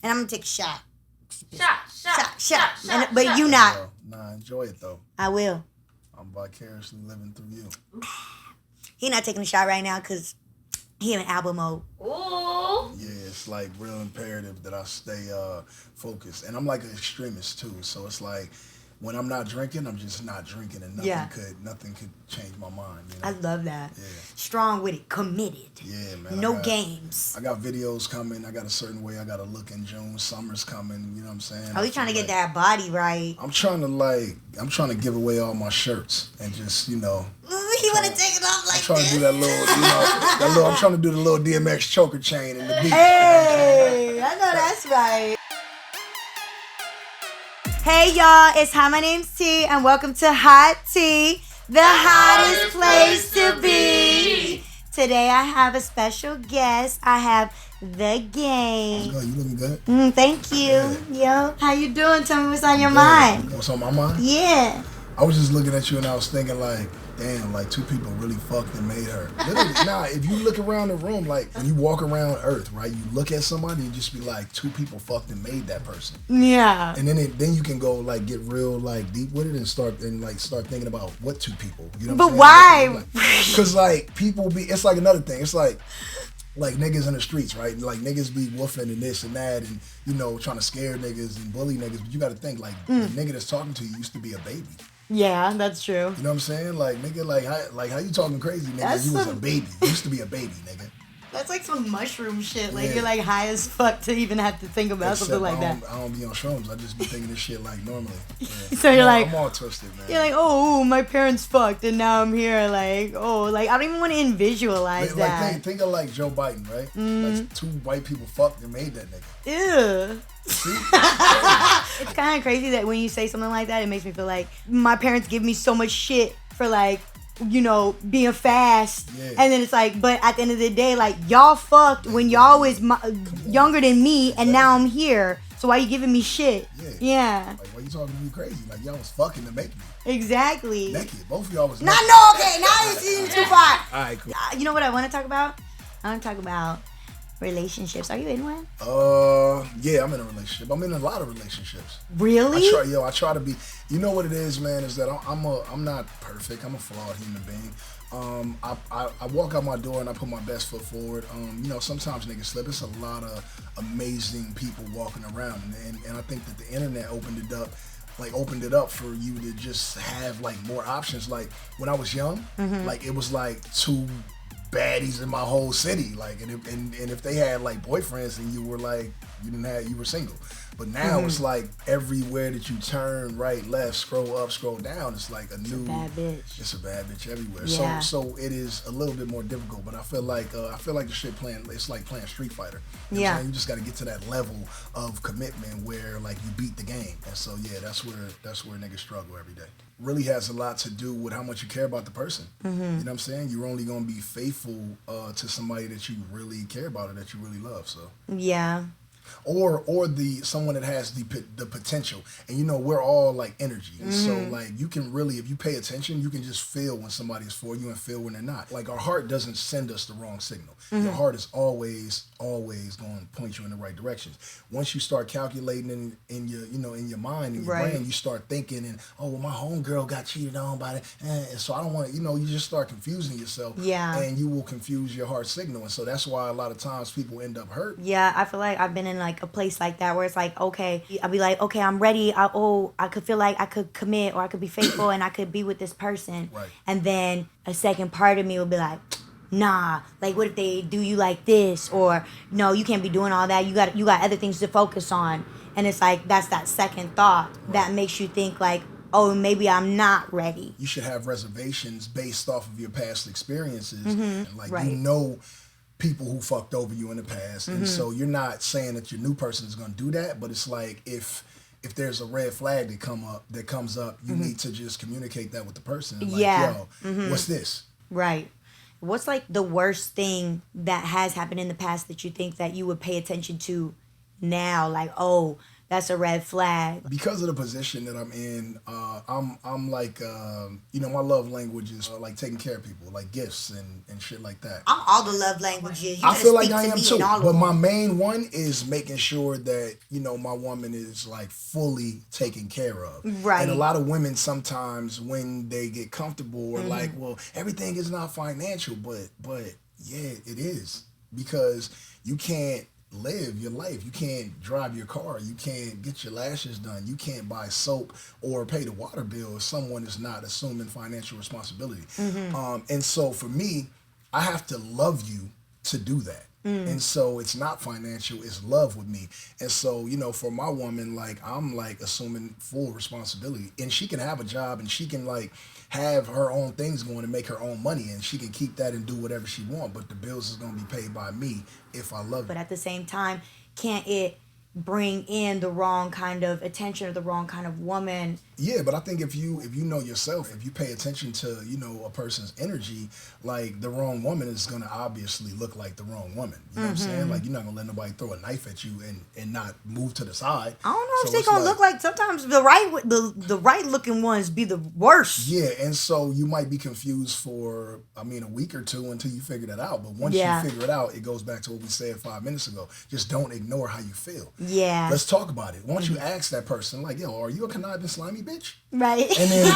And I'm gonna take a shot. Shot. But you not. Nah, enjoy it though. I will. I'm vicariously living through you. He not taking a shot right now because he in album mode. Ooh. Yeah, it's like real imperative that I stay focused. And I'm like an extremist too. So it's like when I'm not drinking, I'm just not drinking, and nothing could change my mind. You know? I love that. Yeah. Strong with it, committed. Yeah, man. No games. I got videos coming. I got a certain way I got to look in June. Summer's coming. You know what I'm saying? Oh, you trying to get that body right? I'm trying to give away all my shirts and just He want to take it off like I'm trying this. to do that little, I'm trying to do the little DMX choker chain in the beat. Hey, I know that's right. Hey y'all, it's hi, my name's T, and welcome to Hot Tea, the hottest place to be. Today I have a special guest. I have the gang. How's it going? You looking good? Thank you. Yeah. Yo, how you doing? Tell me what's on your mind. What's on my mind? Yeah. I was just looking at you and I was thinking like, damn, like two people really fucked and made her. Literally, if you look around the room, like when you walk around Earth, right, you look at somebody and just be like, two people fucked and made that person. Yeah. And then you can go like get real like deep with it and start thinking about what two people. You know what I'm saying? Why? Because like people be, it's like another thing. It's like niggas in the streets, right? Like niggas be woofing and this and that and, you know, trying to scare niggas and bully niggas. But you got to think like the nigga that's talking to you used to be a baby. Yeah, that's true. You know what I'm saying? Like, nigga, how you talking crazy, nigga? You was a baby. You used to be a baby, nigga. That's like some mushroom shit. Like, Yeah. you're like high as fuck to even have to think about Except something like that. I don't be on shrooms. I just be thinking this shit like normally. Yeah. So you're like, I'm all twisted, man. you're like, oh, my parents fucked and now I'm here. Like, oh, like I don't even want to visualize that. Like, think of like Joe Biden, right? Like two white people fucked and made that nigga. Ew. See? It's kind of crazy that when you say something like that, it makes me feel like my parents give me so much shit for like, you know, being fast. Yeah. And then it's like, but at the end of the day, like y'all fucked when y'all was younger than me and now I'm here. So why you giving me shit? Yeah. Like, why you talking to me crazy? Like, y'all was fucking to make me. Exactly. Naked. Both of y'all was No, naked. no, okay. Now you're seeing too far. All right, cool. You know what I want to talk about? I want to talk about relationships. Are you in one? Yeah, I'm in a relationship. I'm in a lot of relationships. Really? I try to be. You know what it is, man? Is that I'm not perfect. I'm a flawed human being. I walk out my door and I put my best foot forward. You know, sometimes niggas slip. It's a lot of amazing people walking around, and I think that the internet opened it up for you to just have like more options. Like when I was young, like it was like two baddies in my whole city, like, and if they had like boyfriends and you were like you were single. But now it's like everywhere that you turn, right, left, scroll up, scroll down, it's like it's a bad bitch. It's a bad bitch everywhere. Yeah. So it is a little bit more difficult. But I feel like the shit it's like playing Street Fighter. You know what I'm saying? You just got to get to that level of commitment where like you beat the game. And so yeah, that's where niggas struggle every day. Really has a lot to do with how much you care about the person. You know what I'm saying? You're only gonna be faithful to somebody that you really care about or that you really love. So Yeah. or someone that has the potential, and you know we're all like energy, and so like you can really, if you pay attention, you can just feel when somebody is for you and feel when they're not. Like our heart doesn't send us the wrong signal. Your heart is always going to point you in the right directions. Once you start calculating in your mind, in your brain, you start thinking and well, my homegirl got cheated on by the and so I don't want to, you just start confusing yourself, and you will confuse your heart signal, and so that's why a lot of times people end up hurt. Yeah, I feel like I've been in like a place like that where it's like, okay, I'll be like, okay, I'm ready. I could feel like I could commit or I could be faithful and I could be with this person. Right. And then a second part of me will be like, nah, like what if they do you like this? Or no, you can't be doing all that. You got other things to focus on. And it's like that's that second thought that makes you think like, oh, maybe I'm not ready. You should have reservations based off of your past experiences. And like you know people who fucked over you in the past, and so you're not saying that your new person is going to do that, but it's like if there's a red flag that comes up, you need to just communicate that with the person. Like, yo, what's this? Right. What's like the worst thing that has happened in the past that you think that you would pay attention to now? Like, oh, that's a red flag. Because of the position that I'm in, I'm like, my love language is like taking care of people, like gifts and shit like that. I'm all the love languages. I feel like I am too, but my main one is making sure that my woman is like fully taken care of. Right. And a lot of women sometimes when they get comfortable are like, well, everything is not financial, but yeah, it is, because you can't live your life. You can't drive your car. You can't get your lashes done. You can't buy soap or pay the water bill if someone is not assuming financial responsibility. And so for me, I have to love you to do that. And so it's not financial, it's love with me. And so, for my woman, like, I'm like assuming full responsibility, and she can have a job and she can like have her own things going and make her own money, and she can keep that and do whatever she wants, but the bills is going to be paid by me if I love But it. at the same time, can't it bring in the wrong kind of attention or the wrong kind of woman? Yeah, but I think if you know yourself, if you pay attention to, a person's energy, like the wrong woman is going to obviously look like the wrong woman. You know what I'm saying? Like, you're not going to let nobody throw a knife at you and not move to the side. I don't know if So they it's gonna look like, sometimes the right looking ones be the worst. Yeah, and so you might be confused for, a week or two until you figure that out. But once you figure it out, it goes back to what we said 5 minutes ago. Just don't ignore how you feel. Yeah. Let's talk about it. Once you ask that person, like, yo, are you a conniving, slimy bitch? Right. And then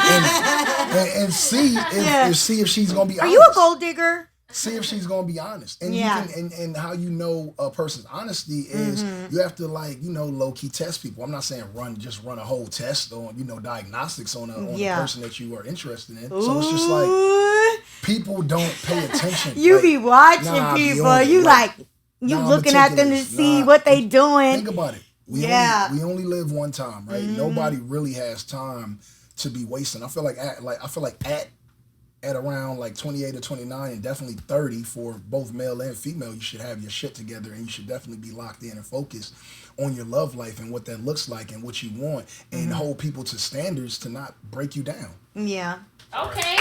and see if she's gonna be honest. Are you a gold digger? See if she's gonna be honest. And you can and how you know a person's honesty is you have to low key test people. I'm not saying run a whole test on diagnostics on a person that you are interested in. So it's just like people don't pay attention. You be watching people. You looking at them to see what they doing. Think about it. We only live one time, right? Nobody really has time to be wasting. I feel like at around like 28 or 29 and definitely 30 for both male and female, you should have your shit together and you should definitely be locked in and focused on your love life and what that looks like and what you want, and hold people to standards to not break you down. Yeah. Okay.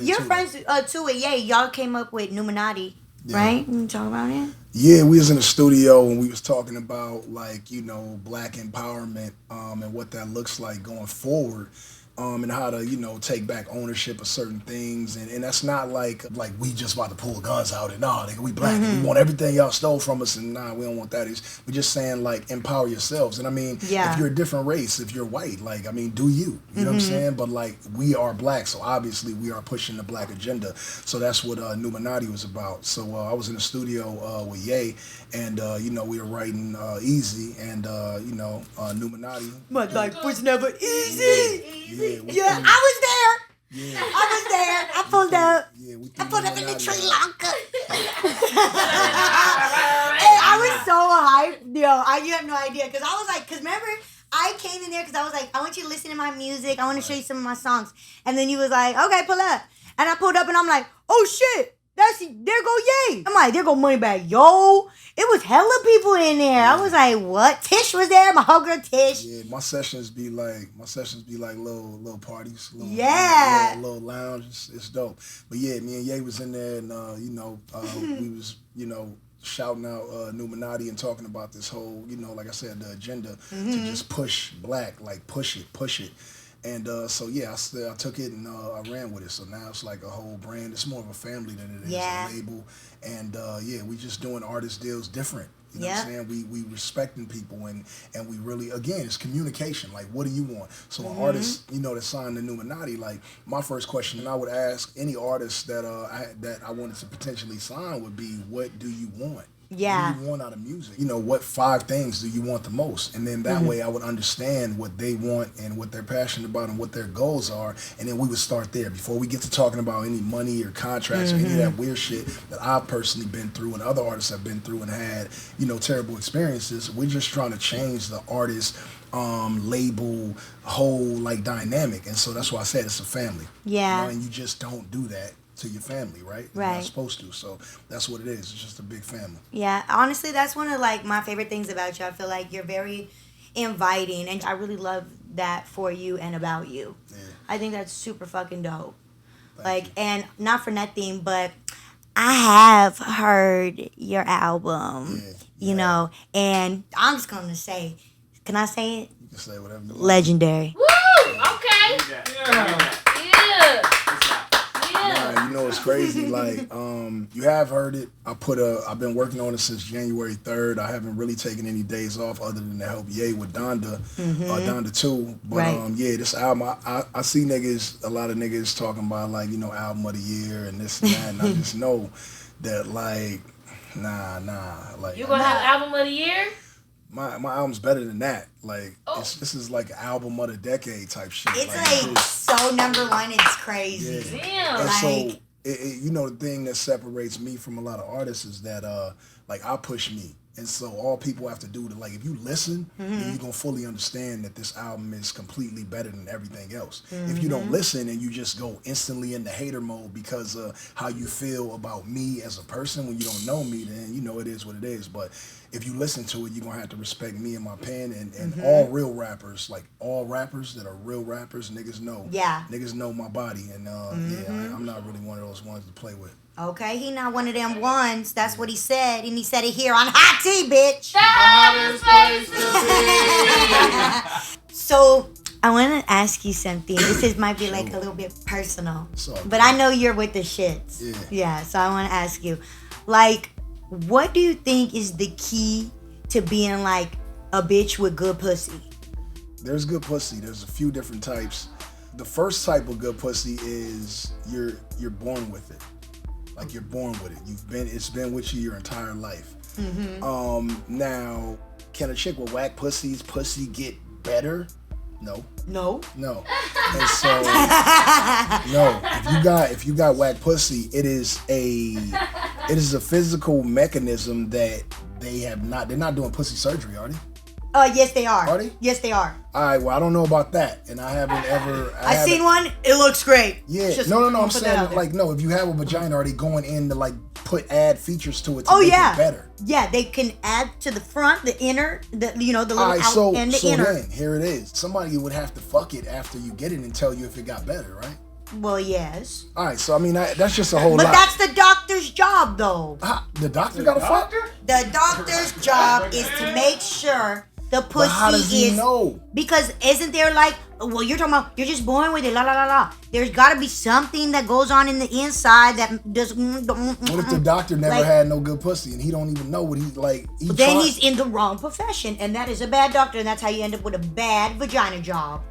You're friends too with Ye. Y'all came up with Numinati, right? You talk about it? Yeah, we was in the studio and we was talking about black empowerment and what that looks like going forward. And how to, take back ownership of certain things. And that's not like we just about to pull guns out and nigga, we black and we want everything y'all stole from us and we don't want that. We're just saying like empower yourselves. And if you're a different race, if you're white, do you? You know what I'm saying? But we are black, so obviously we are pushing the black agenda. So that's what Numinati was about. So I was in the studio with Ye, and we were writing Easy and Numinati. My life was never easy. Yeah, I was there. Yeah. I was there. I pulled up. Yeah, I pulled up in the Sri Lanka. Hey, I was so hyped. You have no idea. Because remember, I came in there because I was like, I want you to listen to my music. I want to show you some of my songs. And then you was like, okay, pull up. And I pulled up and I'm like, oh shit. There go Ye. I'm like, there go Moneybag. Yo, it was hella people in there. I was like, what? Tish was there, my whole girl Tish. Yeah, my sessions be like little parties, little lounge. It's dope. But yeah, me and Ye was in there, and we was shouting out Numinati and talking about this whole like I said, the agenda to just push black, like push it. And so I took it and I ran with it. So now it's like a whole brand. It's more of a family than it is a label. And we just doing artist deals different. You know what I'm saying? We respecting people and we really, again, it's communication. Like, what do you want? So an artist, that signed the Numinati, like my first question, and I would ask any artist that I wanted to potentially sign would be, what do you want? Yeah. What do you want out of music? What 5 things do you want the most? And then that way I would understand what they want and what they're passionate about and what their goals are. And then we would start there before we get to talking about any money or contracts or any of that weird shit that I've personally been through and other artists have been through and had, terrible experiences. We're just trying to change the artist label whole dynamic. And so that's why I said it's a family. Yeah. And you just don't do that to your family, right? You're not supposed to. So that's what it is. It's just a big family. Yeah, honestly, that's one of my favorite things about you. I feel like you're very inviting, and I really love that for you and about you. Yeah. I think that's super fucking dope. Thank you. And not for nothing, but I have heard your album, Yeah. you know, and I'm just gonna say, can I say it? You can say whatever you want. Legendary. Woo! Okay. Yeah. Nah, you know it's crazy. Like, you have heard it. I've been working on it since January 3rd. I haven't really taken any days off other than to help Ye with Donda, Donda 2. But Right. yeah, this album, I see a lot of niggas talking about like, you know, album of the year and this and that, and I just know that like, nah, like You gonna have album of the year? my album's better than that. Like, this is like album of the decade type shit. It's like so number one. It's crazy. Yeah. Damn. And Like- so, you know, the thing that separates me from a lot of artists is that, like, I push me. And so all people have to do to, like, if you listen, then you're going to fully understand that this album is completely better than everything else. If you don't listen and you just go instantly into hater mode because of how you feel about me as a person when you don't know me, then, you know, it is what it is. But if you listen to it, you're going to have to respect me and my pen and all real rappers, like all rappers that are real rappers, niggas know. Yeah. Niggas know my body. And, I'm not really one of those ones to play with. Okay, he not one of them ones. That's what he said, and he said it here on Hot Tea, bitch. So I want to ask you something. Might be like a little bit personal, but I know you're with the shits. Yeah. So I want to ask you, like, what do you think is the key to being like a bitch with good pussy? There's good pussy. There's a few different types. The first type of good pussy is you're born with it. Like, you're born with it. It's been with you your entire life. Now, can a chick with whack pussy get better? No. And so, no. If you got whack pussy, it is a physical mechanism that they're not doing pussy surgery, are they? Yes, they are. Are they? Yes, they are. All right, well, I don't know about that, and I haven't ever. I've seen one. It looks great. Yeah, no. I'm saying, like, no. If you have a vagina, are they going in to like add features to it to make it better? Yeah, they can add to the front, the inner, the little all right, out and the inner. Then here it is. Somebody would have to fuck it after you get it and tell you if it got better, right? Well, yes. All right, so I mean that's just a whole lot. But that's the doctor's job, though. The doctor got to fuck? The doctor's job is to make sure the pussy but how does he know? Because isn't there like, well, you're talking about you're just born with it, la la la la. There's got to be something that goes on in the inside that does. What if the doctor never had no good pussy and he don't even know what he like? Then he's in the wrong profession, and that is a bad doctor, and that's how you end up with a bad vagina job.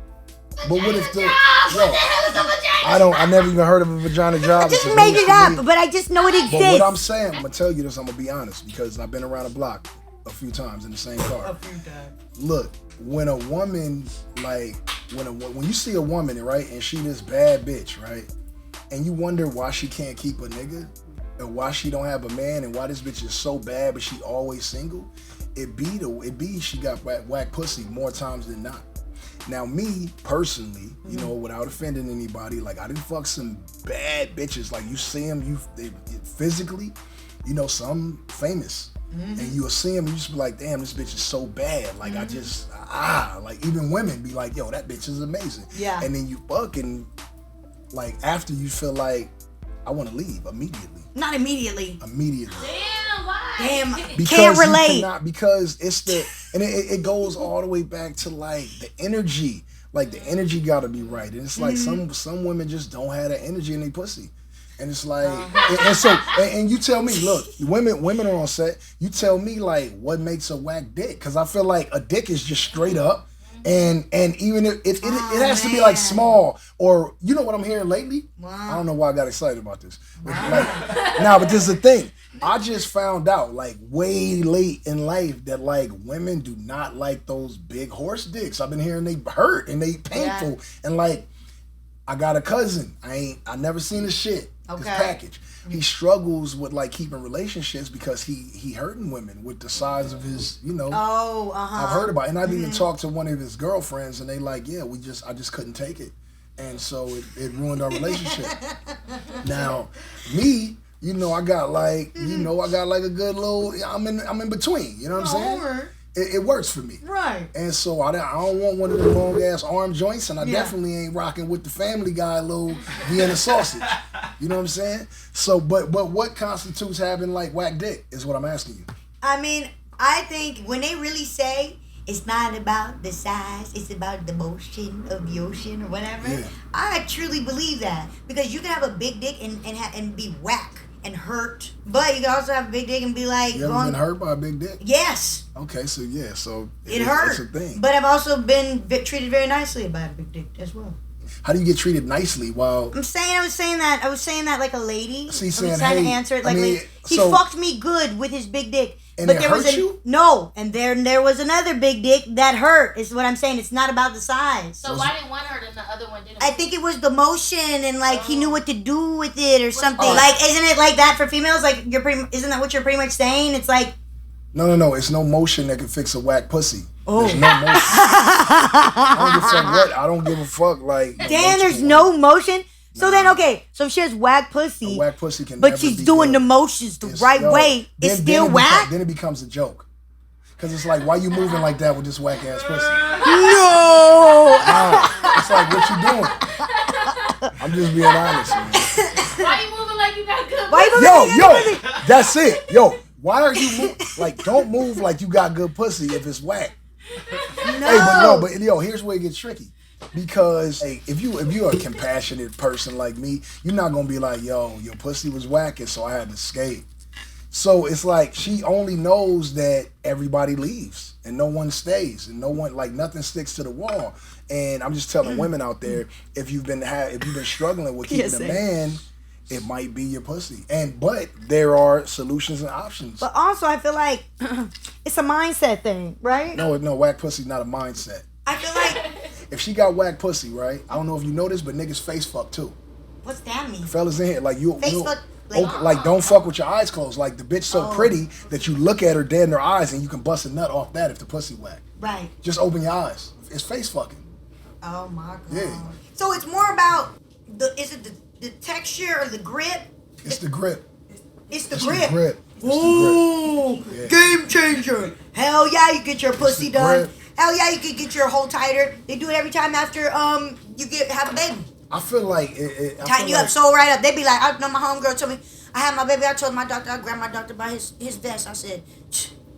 But what if I never even heard of a vagina job. I just made it up, but I just know it exists. But what I'm saying, I'm gonna tell you this. I'm gonna be honest because I've been around the block a few times in the same car. A few times. Look, when a woman when you see a woman, right, and she this bad bitch, right, and you wonder why she can't keep a nigga, and why she don't have a man, and why this bitch is so bad but she always single, it be she got whack pussy more times than not. Now, me personally, you know, without offending anybody, like I didn't fuck some bad bitches. Like you see them, they physically, you know, some famous. And you'll see him and you just be like, damn, this bitch is so bad. Like, I just, like, even women be like, yo, that bitch is amazing. Yeah. And then you fuck and, like, after you feel like, I want to leave immediately. Not immediately. Immediately. Damn, why? Damn, Because can't relate. Because it's and it goes all the way back to, like, the energy. Like, the energy got to be right. And it's like some women just don't have that energy in their pussy. And it's like, and you tell me, look, women are on set. You tell me, like, what makes a whack dick? Because I feel like a dick is just straight up, and even if it has to be like small, or you know what I'm hearing lately. Wow. I don't know why I got excited about this. But this is the thing. I just found out, like, way late in life that, like, women do not like those big horse dicks. I've been hearing they hurt and they painful, and like, I got a cousin. I never seen his shit. His package. He struggles with like keeping relationships because he hurting women with the size of his, you know. I've heard about it. And I've even talked to one of his girlfriends and they like, yeah, I just couldn't take it. And so it ruined our relationship. Now, me, you know, I got like a good little, I'm in between, you know what I'm saying? It works for me. Right. And so I don't want one of the long ass arm joints, and I definitely ain't rocking with the Family Guy little Vienna sausage. You know what I'm saying? So, but what constitutes having like whack dick is what I'm asking you. I mean, I think when they really say it's not about the size, it's about the motion of the ocean or whatever, Yeah. I truly believe that. Because you can have a big dick and be whack and hurt, but you can also have a big dick and be like... You ever been hurt by a big dick? Yes. Okay, so yeah, so it hurt. It's a thing. But I've also been treated very nicely by a big dick as well. How do you get treated nicely while... I was saying that like a lady. So I'm saying, trying to hey, answer it I like mean, he fucked me good with his big dick. And but it there hurt was you? No, and there was another big dick that hurt. Is what I'm saying. It's not about the size. So why did one hurt and the other one didn't? I think it was the motion and like he knew what to do with it or something. Oh. Like, isn't it like that for females? Like isn't that what you're pretty much saying? It's like No. It's no motion that can fix a whack pussy. Oh. There's no motion. I don't give a fuck. Like, damn, there's no motion. So then, okay, so if she has whack pussy, a whack pussy can but never she's be doing good. the motions the right way, it's still whack? Then it becomes a joke. Because it's like, why you moving like that with this whack ass pussy? No! It's like, what you doing? I'm just being honest, man. Why you moving like you got good? Why you moving like you got good pussy? That's it. Yo, why are you like, don't move like you got good pussy if it's whack. No. But here's where it gets tricky. Because hey, if you're a compassionate person like me, you're not gonna be like, yo, your pussy was whacking, so I had to skate. So it's like she only knows that everybody leaves and no one stays and no one, like, nothing sticks to the wall. And I'm just telling women out there, if you've been struggling with keeping a man, it might be your pussy. But there are solutions and options. But also, I feel like it's a mindset thing, right? No, whack pussy's not a mindset. I feel like If she got whack pussy, right? I don't know if you know this, but niggas face fuck too. what's that mean? Fellas in here, like Face fuck, like don't fuck with your eyes closed. Like the bitch so pretty that you look at her dead in her eyes and you can bust a nut off that if the pussy whack. Right. Just open your eyes. It's face fucking. Oh my god. Yeah. So it's more about the texture or the grip? It's the grip. It's the It's grip. the grip. It's Ooh, Yeah. game changer. Hell yeah, you get your pussy the done. grip. Hell yeah, you can get your hole tighter. They do it every time after you have a baby. I feel like Tighten you up, sew right up. They be like, I know my homegirl told me, I had my baby, I told my doctor, I grabbed my doctor by his vest. I said,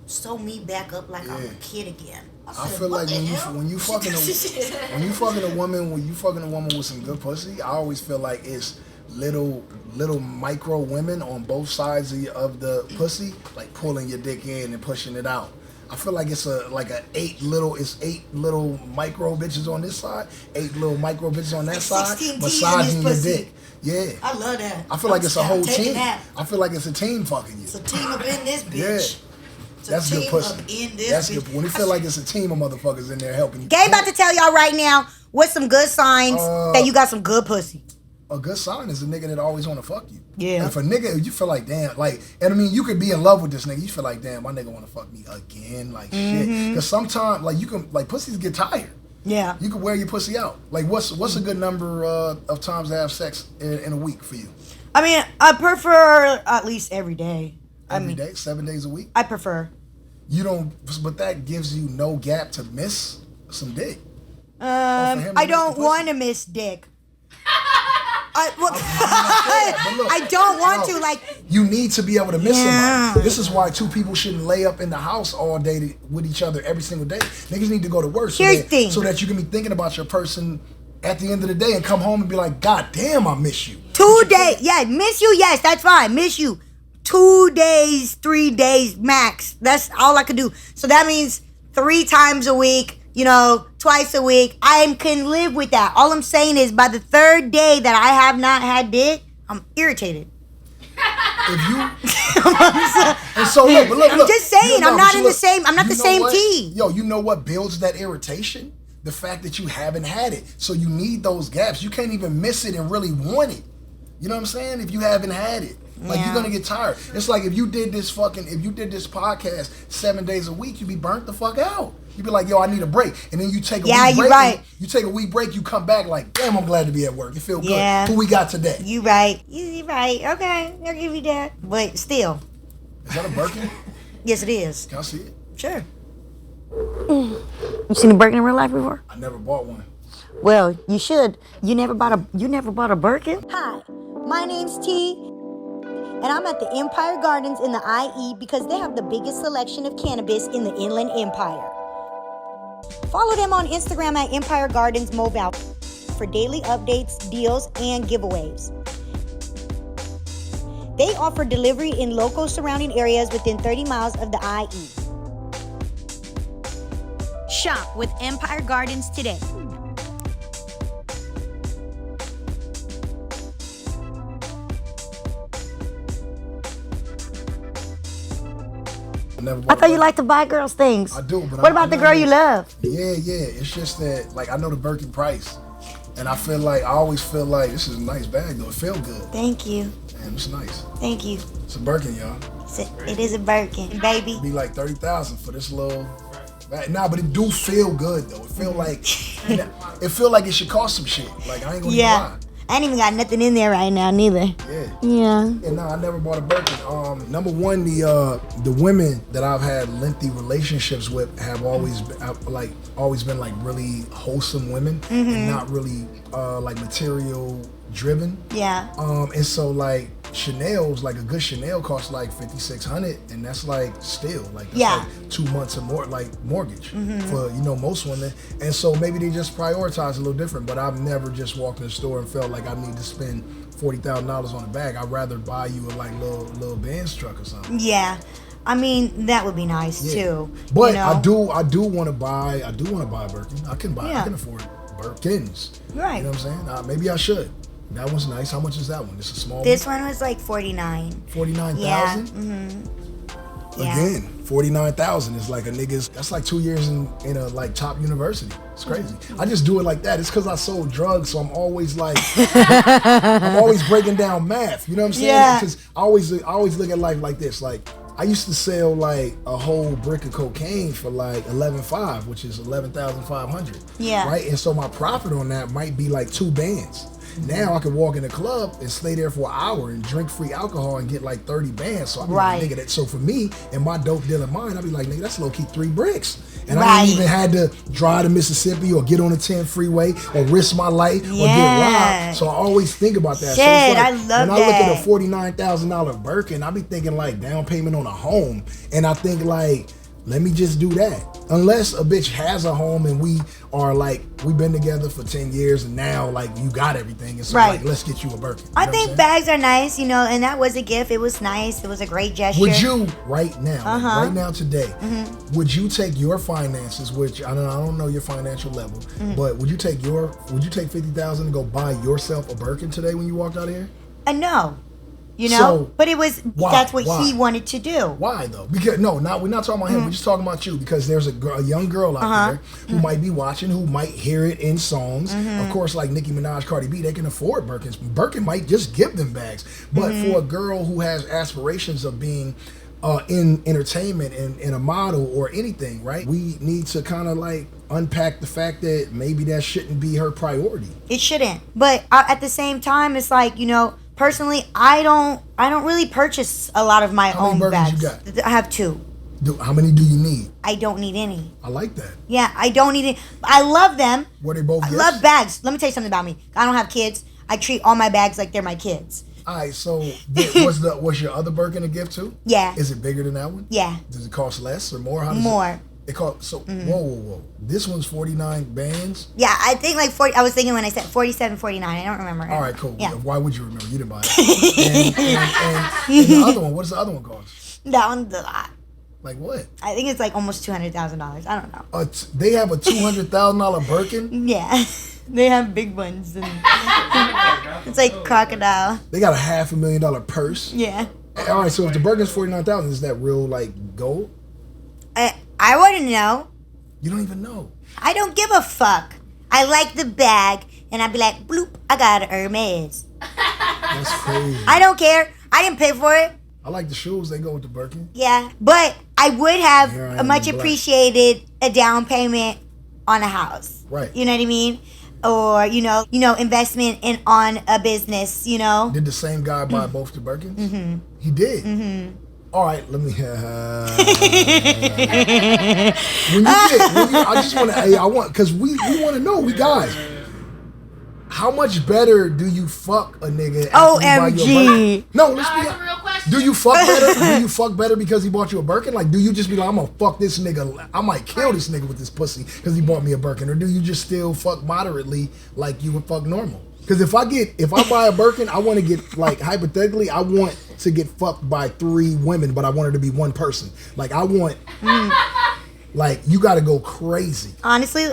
sew me back up like I'm a kid again. I feel like when you fucking a woman with some good pussy, I always feel like it's little micro women on both sides of the pussy, like pulling your dick in and pushing it out. I feel like it's eight little micro bitches on this side, 8 little micro bitches on that side, 16 massaging your pussy. dick. Yeah. I love that. I feel like it's a whole team. That. I feel like it's a team fucking you. It's a team up in this bitch. Yeah. That's good pussy. That's good. When you feel like it's a team of motherfuckers in there helping you. Gabe about to tell y'all right now what's some good signs that you got some good pussy. A good sign is a nigga that always want to fuck you. Yeah. If a nigga, you feel like, damn, like, and I mean, you could be in love with this nigga. You feel like, damn, my nigga want to fuck me again, like shit. Because sometimes, like, you can, like, pussies get tired. Yeah. You can wear your pussy out. Like, what's a good number of times to have sex in a week for you? I mean, I prefer at least every day. Every day? 7 days a week? I prefer. You don't, but that gives you no gap to miss some dick. I don't want to miss dick. I don't want to, like... You need to be able to miss somebody. This is why 2 people shouldn't lay up in the house all day with each other every single day. Niggas need to go to work so that you can be thinking about your person at the end of the day and come home and be like, God damn, I miss you. 2 days. Yeah, miss you, yes, that's fine. Miss you. 2 days, 3 days max. That's all I could do. So that means 3 times a week, twice a week. I can live with that. All I'm saying is by the 3rd day that I have not had dick, I'm irritated. If you and so look, I'm just saying, I'm not the same team. Yo, you know what builds that irritation? The fact that you haven't had it. So you need those gaps. You can't even miss it and really want it. You know what I'm saying? If you haven't had it. Like, you're gonna get tired. It's like if you did this podcast 7 days a week, you'd be burnt the fuck out. You'd be like, yo, I need a break. And then you take a week break. Right. You take a week break, you come back like, damn, I'm glad to be at work. You feel good. Yeah. Who we got today? You right. You right. Okay, I'll give you that. But still. Is that a Birkin? Yes, it is. Can I see it? Sure. You seen a Birkin in real life before? I never bought one. Well, you should. You never bought a Birkin? Hi, my name's T, and I'm at the Empire Gardens in the IE because they have the biggest selection of cannabis in the Inland Empire. Follow them on Instagram at Empire Gardens Mobile for daily updates, deals, and giveaways. They offer delivery in local surrounding areas within 30 miles of the IE. Shop with Empire Gardens today. I thought you liked to buy girls things. I do, but what about the girl you love? Yeah. It's just that, like, I know the Birkin price, and I always feel like this is a nice bag though. It feel good. Thank you. And it's nice. Thank you. It's a Birkin, y'all. It is a Birkin, baby. It'd be like 30,000 for this little bag. Nah, but it do feel good though. It feel like it feel like it should cost some shit. Like I ain't gonna lie. I ain't even got nothing in there right now, neither. Yeah. And no, I never bought a Birkin. Number one, the women that I've had lengthy relationships with have always been like really wholesome women and not really like material driven. Yeah. And so like Chanel's, like a good Chanel costs like $5,600, and that's like still like that's like 2 months or more like mortgage for most women. And so maybe they just prioritize a little different. But I've never just walked in the store and felt like I need to spend $40,000 on a bag. I'd rather buy you a like little Benz truck or something. Yeah. I mean, that would be nice too. But I do want to buy a Birkin. I can afford Birkins. Right. You know what I'm saying? Maybe I should. That one's nice. How much is that one? It's a small This one was like 49. 49,000? Yeah. Again, 49,000 is like a nigga's, that's like 2 years in a like top university. It's crazy. I just do it like that. It's because I sold drugs, so I'm always like, I'm always breaking down math. You know what I'm saying? Yeah. Because I always look at life like this. Like, I used to sell like a whole brick of cocaine for like 11.5, which is 11,500. Yeah. Right? And so my profit on that might be like 2 bands. Now I could walk in the club and stay there for an hour and drink free alcohol and get like 30 bands. So I be like, nigga, that. So for me and my dope dealing mind, I'd be like, nigga, that's low key 3 bricks. And I ain't even had to drive to Mississippi or get on the 10 freeway or risk my life or get robbed. So I always think about that. Shit, so it's like, I love when I look at a $49,000 Birkin, I be thinking like down payment on a home. And I think like, let me just do that. Unless a bitch has a home and we are like, we've been together for 10 years and now like you got everything. And so like, let's get you a Birkin. I think bags are nice, and that was a gift. It was nice. It was a great gesture. Would you, right now today, would you take your finances, which I don't know your financial level, but would you take 50,000 and go buy yourself a Birkin today when you walked out of here? No. So, but it was that's what he wanted to do. Why though? Because we're not talking about him. We're just talking about you. Because there's a young girl out there who might be watching, who might hear it in songs. Of course, like Nicki Minaj, Cardi B, they can afford Birkins. Birkin might just give them bags. But for a girl who has aspirations of being in entertainment and in a model or anything, right? We need to kind of like unpack the fact that maybe that shouldn't be her priority. It shouldn't. But at the same time, it's like, personally, I don't really purchase a lot of my own bags. How many Birkins you got? I have 2. How many do you need? I don't need any. I like that. Yeah, I don't need it. I love them. Were they both gifts? I love bags. Let me tell you something about me. I don't have kids. I treat all my bags like they're my kids. All right, so was your other Birkin a gift too? Yeah. Is it bigger than that one? Yeah. Does it cost less or more? More. It cost whoa. This one's 49 bands? Yeah, I think like 40. I was thinking when I said 47, 49. I don't remember. All right, cool. Yeah. Why would you remember? You didn't buy it. and the other one, what does the other one cost? That one's a lot. Like what? I think it's like almost $200,000. I don't know. They have a $200,000 Birkin? Yeah. They have big ones. And it's like crocodile. They got a $500,000 purse? Yeah. All right, so if the Birkin's 49,000, is that real like gold? I wouldn't know. You don't even know. I don't give a fuck. I like the bag, and I'd be like, bloop, I got an Hermes. That's crazy. I don't care. I didn't pay for it. I like the shoes. They go with the Birkin. Yeah, but I would have much appreciated a down payment on a house. Right. You know what I mean? Or, investment on a business, Did the same guy buy both the Birkins? Mm-hmm. He did? All right, let me. When you did, I just want to. I want because we want to know. We guys, how much better do you fuck a nigga after he buy you a Birkin? No, let's be That's a real question. Do you fuck better? Do you fuck better because he bought you a Birkin? Like, do you just be like, I'm gonna fuck this nigga, I might kill this nigga with this pussy because he bought me a Birkin? Or do you just still fuck moderately like you would fuck normal? Because if I buy a Birkin, I want to get, like, hypothetically, I want to get fucked by 3 women, but I want her to be one person. Like, I want, like, you got to go crazy. Honestly,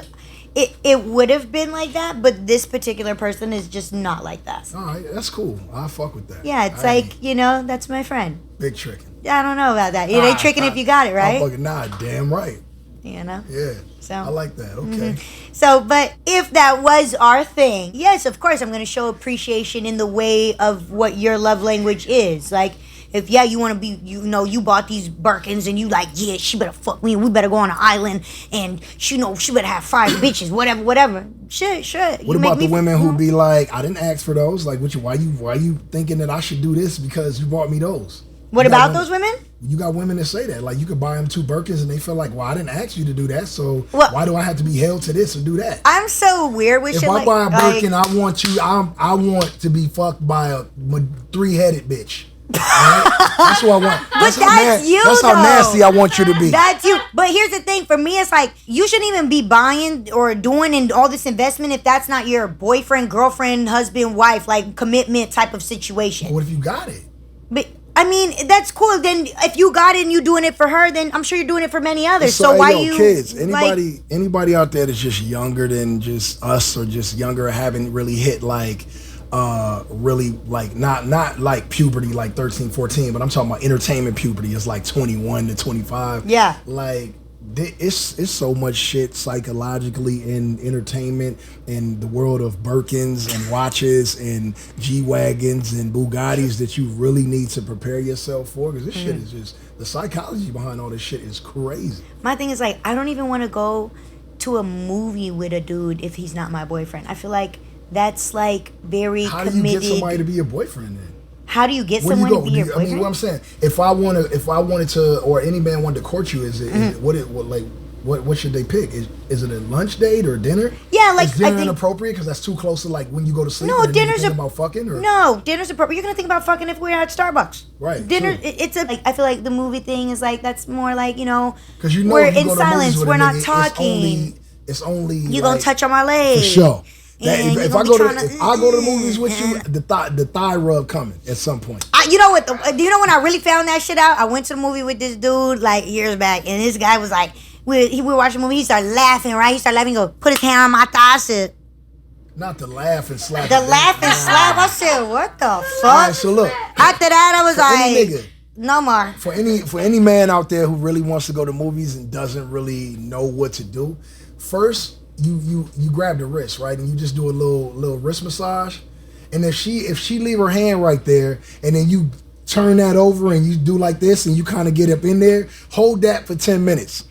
it would have been like that, but this particular person is just not like that. All right, that's cool. I'll fuck with that. Yeah, it's like, you know, that's my friend. Big tricking. I don't know about that. It ain't tricking if you got it, right? Nah, damn right. You know? Yeah. So I like that. Okay. So, but if that was our thing, yes, of course, I'm going to show appreciation in the way of what your love language is. Like, if, you want to be, you bought these Birkins and you like, yeah, she better fuck me and we better go on an island and she better have 5 bitches, whatever. Sure. What about the women who be like, I didn't ask for those? Like, why you thinking that I should do this because you bought me those? What about those women? You got women that say that. Like, you could buy them 2 Birkins and they feel like, well, I didn't ask you to do that, so why do I have to be held to this or do that? I'm so weird with shit like... If I buy a Birkin, I want to be fucked by a 3-headed bitch. Right? That's what I want. But that's you, That's how nasty I want you to be. That's you. But here's the thing. For me, it's like, you shouldn't even be buying or doing all this investment if that's not your boyfriend, girlfriend, husband, wife, like, commitment type of situation. But what if you got it? But... I mean, that's cool. Then if you got it and you doing it for her, then I'm sure you're doing it for many others. So why you kids? Anybody out there that's just younger than just us or just younger, haven't really hit like really like not like puberty like 13, 14, but I'm talking about entertainment puberty. It's like 21 to 25. Yeah. Like it's so much shit psychologically in entertainment and the world of Birkins and watches and G-Wagons and Bugattis that you really need to prepare yourself for, because this shit is just, the psychology behind all this shit is crazy. My thing is, like, I don't even want to go to a movie with a dude if he's not my boyfriend. I feel like that's like very How committed. do you get somebody to be your boyfriend then? How do you get someone to be your boyfriend? I mean, what I'm saying, if I wanted to, or any man wanted to court you, what should they pick? Is it a lunch date or dinner? Yeah, like, is dinner I think inappropriate because that's too close to like when you go to sleep? No, and dinner's about fucking. Or? No, dinner's appropriate. You're gonna think about fucking if we're at Starbucks. Right. Dinner. True. It's a. Like, I feel like the movie thing is like, that's more like, because we're in silence. We're not talking. It's only you gonna touch on my leg for sure. If I go to the movies with you, the thigh rub coming at some point. You know what? Do you know when I really found that shit out? I went to the movie with this dude like years back, and this guy was like, we were watching a movie. He started laughing, right? He started laughing. He go, put his hand on my thigh. I said, not the laugh and slap. The laugh and slap. I said, what the fuck? All right, so look. After that, I was like, nigga, no more. For any man out there who really wants to go to movies and doesn't really know what to do, first you grab the wrist, right, and you just do a little wrist massage, and if she leave her hand right there, and then you turn that over and you do like this, and you kind of get up in there, hold that for 10 minutes.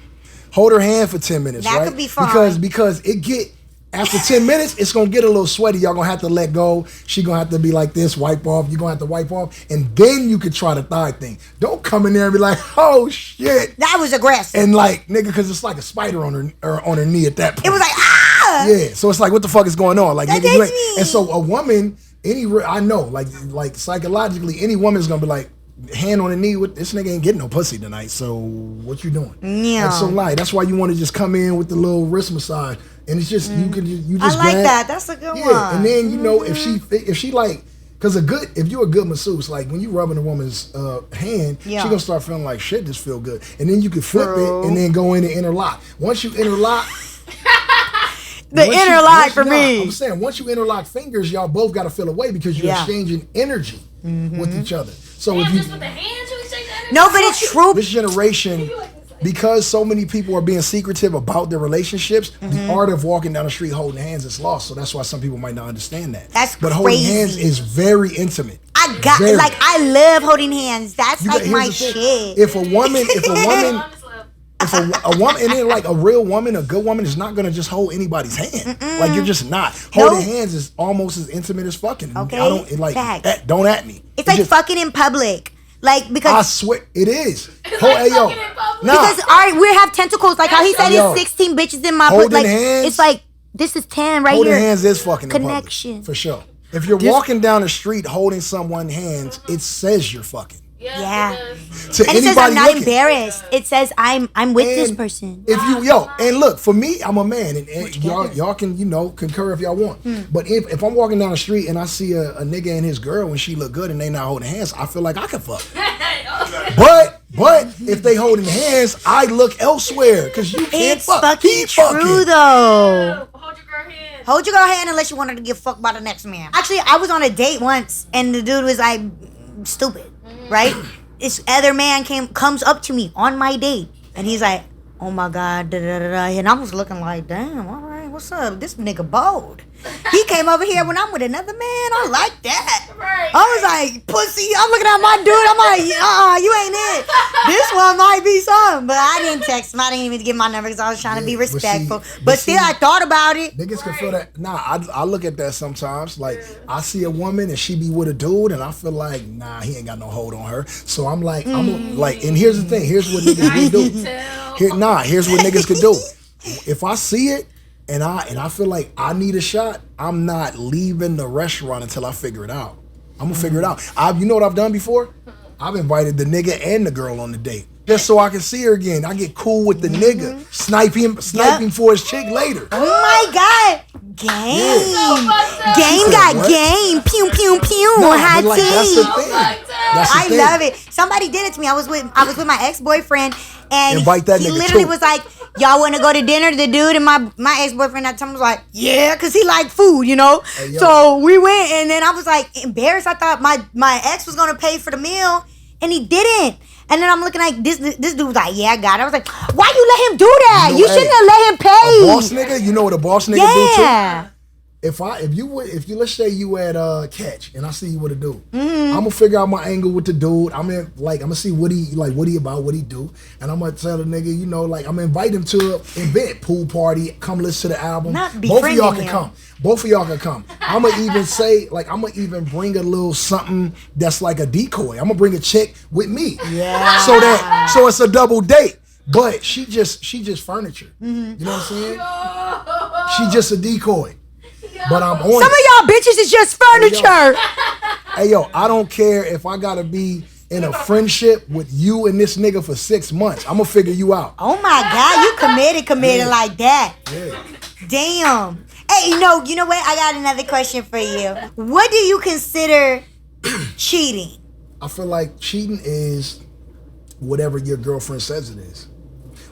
Hold her hand for 10 minutes, that right? Could be fine. Because it get, after 10 minutes, it's going to get a little sweaty. Y'all going to have to let go. She going to have to be like this, wipe off. You're going to have to wipe off. And then you could try the thigh thing. Don't come in there and be like, oh, shit. That was aggressive. And like, nigga, because it's like a spider on her knee at that point. It was like, ah! Yeah, so it's like, what the fuck is going on? Like, that nigga, you ain't. And so a woman, I know, like psychologically, any woman's going to be like, hand on the knee, with this nigga ain't getting no pussy tonight, so what you doing? Yeah. That's so light. That's why you want to just come in with the little wrist massage, and it's just you just I like grab, that. That's a good one. Yeah, and then if she like, because if you're a good masseuse, like when you rubbing a woman's hand, she gonna start feeling like shit. This feel good, and then you can flip it and then go in and interlock. Once you interlock. Me. I'm saying once you interlock fingers, y'all both got to feel away because you're exchanging energy with each other. So if you just with the hands, you exchange energy. No, but it's true. This generation, because so many people are being secretive about their relationships, the art of walking down the street holding hands is lost. So that's why some people might not understand that. But holding hands is very intimate. I love holding hands. That's like my shit. If a woman, and then like a real woman, a good woman is not gonna just hold anybody's hand. Like you're just not. Holding hands is almost as intimate as fucking. Okay. Don't at me. It's like fucking in public. Like, because I swear it is. Because nah. we have tentacles. Like how he said, it's 16 bitches in my holding like hands, it's like This is 10 right Holding here. hands is fucking Connection. in public, for sure. If you're walking down the street holding someone's hands, it says you're fucking. Yeah. To And it says anybody I'm not looking. embarrassed. It says I'm with this And person. If you and look, for me, I'm a man, and y'all can concur if y'all want. But if I'm walking down the street and I see a nigga and his girl and she look good and they not holding hands, I feel like I can fuck. But if they holding hands, I look elsewhere because you can't It's fuck. fucking He true fucking. though. Hold your girl hand. Hold your girl hand unless you want her to get fucked by the next man. Actually, I was on a date once and the dude was like stupid, right? This other man comes up to me on my date and he's like, oh my God, da da da da. And I was looking like, damn, all right, what's up? This nigga bold. He came over here when I'm with another man. I like that. Right. I was like, pussy. I'm looking at my dude. I'm like, you ain't it. This one might be something. But I didn't text him. I didn't even give my number because I was trying to be respectful. But still, I thought about it. Niggas can feel that. Nah, I look at that sometimes. Like, I see a woman and she be with a dude, and I feel like, nah, he ain't got no hold on her. So I'm like, and here's the thing. Here's what niggas can do. Here's what niggas can do. If I see it, and I feel like I need a shot, I'm not leaving the restaurant until I figure it out. I'm gonna figure it out. You know what I've done before? I've invited the nigga and the girl on the date. Just so I can see her again. I get cool with the nigga. Snipe him for his chick later. Oh my God. Game. Game got game. Pew, pew, pew. Hot Like, that's the tea. thing. That's the I thing. love it. Somebody did it to me. I was with my ex-boyfriend and Invite that he nigga literally too. was like, y'all want to go to dinner? The dude and my ex-boyfriend at the time was like, yeah, because he liked food, you know? Hey, So we went and then I was like embarrassed. I thought my ex was going to pay for the meal and he didn't. And then I'm looking like this dude was like, yeah, I got it. I was like, why you let him do that? You shouldn't have let him pay. A boss nigga, you know what a boss nigga do too? Yeah. If you let's say you at Catch and I see you with a dude, I'm gonna figure out my angle with the dude. I'm gonna see what he about, what he do, and I'm gonna tell the nigga, I'm gonna invite him to an event, pool party, come listen to the album. Not Both of y'all befriending can him. come. Both of y'all can come. I'm gonna even say, I'm gonna even bring a little something that's like a decoy. I'm gonna bring a chick with me. Yeah. So it's a double date. But she just furniture. You know what I'm saying? She just a decoy. But I'm on Some of y'all bitches is just furniture. Hey yo, I don't care if I gotta be in a friendship with you and this nigga for 6 months. I'm gonna figure you out. Oh my God, you committed like that. Yeah. Damn. Hey, you know what? I got another question for you. What do you consider cheating? I feel like cheating is whatever your girlfriend says it is.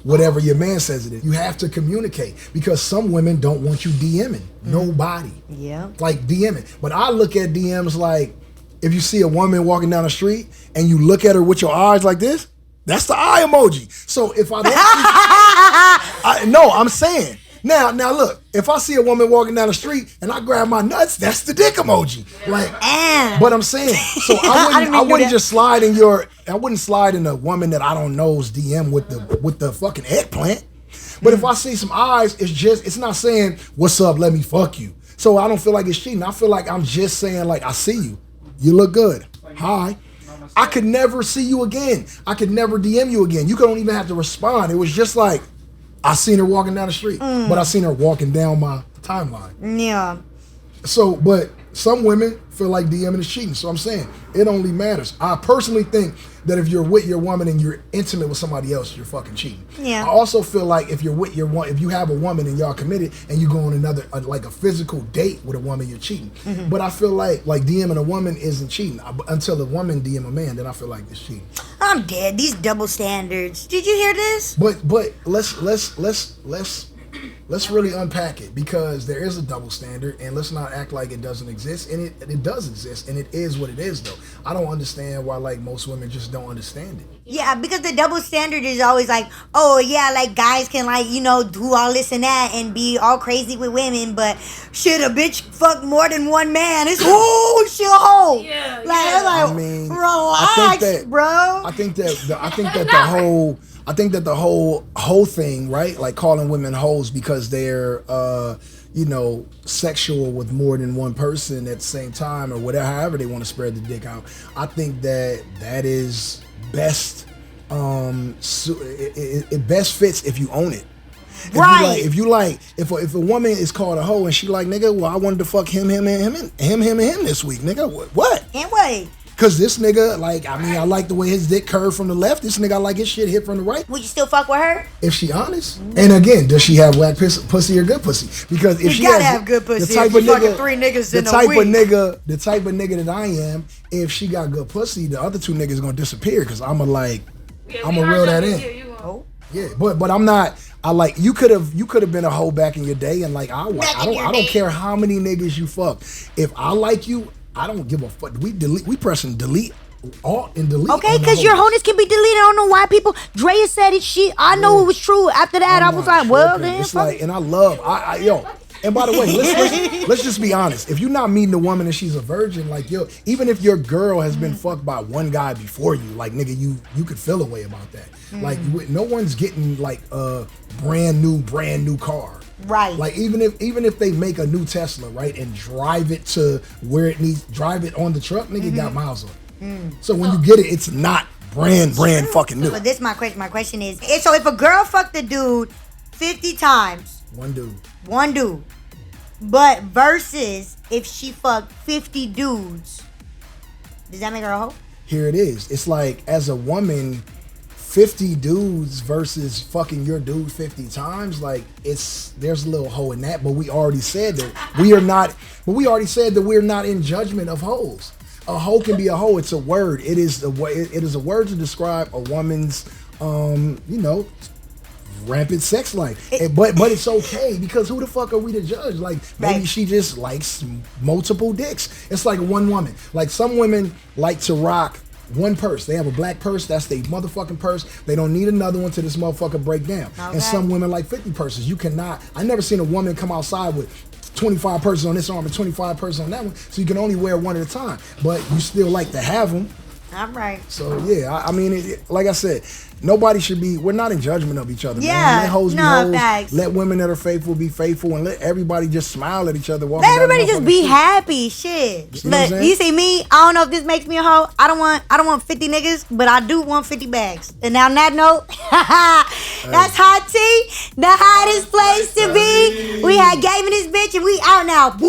Whatever your man says it is. You have to communicate because some women don't want you DMing. Nobody. Yeah. Like DMing. But I look at DMs like if you see a woman walking down the street and you look at her with your eyes like this, that's the eye emoji. So if I don't see, I'm saying. Now look, if I see a woman walking down the street and I grab my nuts, that's the dick emoji. Like, but I'm saying, so I wouldn't just slide in I wouldn't slide in a woman that I don't know's DM with the fucking eggplant. But if I see some eyes, it's not saying, what's up, let me fuck you. So I don't feel like it's cheating. I feel like I'm just saying, like, I see you. You look good. Hi. I could never see you again. I could never DM you again. You don't even have to respond. It was just like, I seen her walking down the street, but I seen her walking down my timeline. Yeah. So, but some women feel like DMing is cheating. So I'm saying it only matters. I personally think that if you're with your woman and you're intimate with somebody else, you're fucking cheating. Yeah. I also feel like if you're with if you have a woman and y'all committed and you go on like a physical date with a woman, you're cheating. But I feel like DMing a woman isn't cheating until a woman DM a man. Then I feel like it's cheating. I'm dead. These double standards. Did you hear this? But let's really unpack it because there is a double standard and let's not act like it doesn't exist. And it does exist and it is what it is though. I don't understand why like most women just don't understand it. Yeah, because the double standard is always like, oh yeah, like guys can like, do all this and that and be all crazy with women, but should a bitch fuck more than one man? It's she a hoe. Yeah, I mean, relax, bro. I think that the whole thing, right? Like calling women hoes because they're sexual with more than one person at the same time or whatever, however they want to spread the dick out. I think that is best it best fits if you own it. Right. If a woman is called a hoe and she like, nigga, well, I wanted to fuck him this week, nigga. What? And what? Cause this nigga, like, I mean, I like the way his dick curved from the left. This nigga, I like his shit hit from the right. Would you still fuck with her? If she honest. And again, does she have whack pussy or good pussy? Because if you gotta have good pussy. The type of nigga, 3 niggas in a week. The type of nigga that I am, if she got good pussy, the other 2 niggas gonna disappear. Cause I'ma reel that in. Yeah, but I'm not. I like you could have been a hoe back in your day, and like I don't care how many niggas you fuck. If I like you, I don't give a fuck. We pressing delete. Alt and delete. Okay, because your wholeness can be deleted. I don't know why people. Drea said it. I know it was true. After that, I was like, well, then. It's like, and I love, yo. And by the way, let's just be honest. If you're not meeting a woman and she's a virgin, like, yo, even if your girl has been fucked by one guy before you, like, nigga, you could feel a way about that. Like, no one's getting like a brand new car. Right. Like even if they make a new Tesla, right, and drive it to where it needs, drive it on the truck, nigga, got miles on it. So when you get it, it's not brand fucking new. But this is my question. My question is, so if a girl fucked a dude 50 times, one dude, but versus if she fucked 50 dudes, does that make her a hoe? Here it is. It's like, as a woman, 50 dudes versus fucking your dude 50 times, like, there's a little hoe in that, but we already said that we're not in judgment of hoes. A hoe can be a hoe. It's a word. It is a word to describe a woman's, rampant sex life. But it's okay, because who the fuck are we to judge? Like, maybe she just likes multiple dicks. It's like one woman. Like, some women like to rock one purse. They have a black purse. That's their motherfucking purse. They don't need another one till this motherfucker break down. Okay. And some women like 50 purses. You cannot. I never seen a woman come outside with 25 purses on this arm and 25 purses on that one, so you can only wear one at a time, but you still like to have them. All right. So yeah, I mean, like I said, nobody should be. We're not in judgment of each other. Yeah, man. Let hoes be hoes. Facts. Let women that are faithful be faithful, and let everybody just smile at each other. Let everybody just be happy. Shit. Look, you see me. I don't know if this makes me a hoe. I don't want 50 niggas, but I do want 50 bags. And on that note, that's Hot Tea, the hottest place to be. We had game in this bitch, and we out now.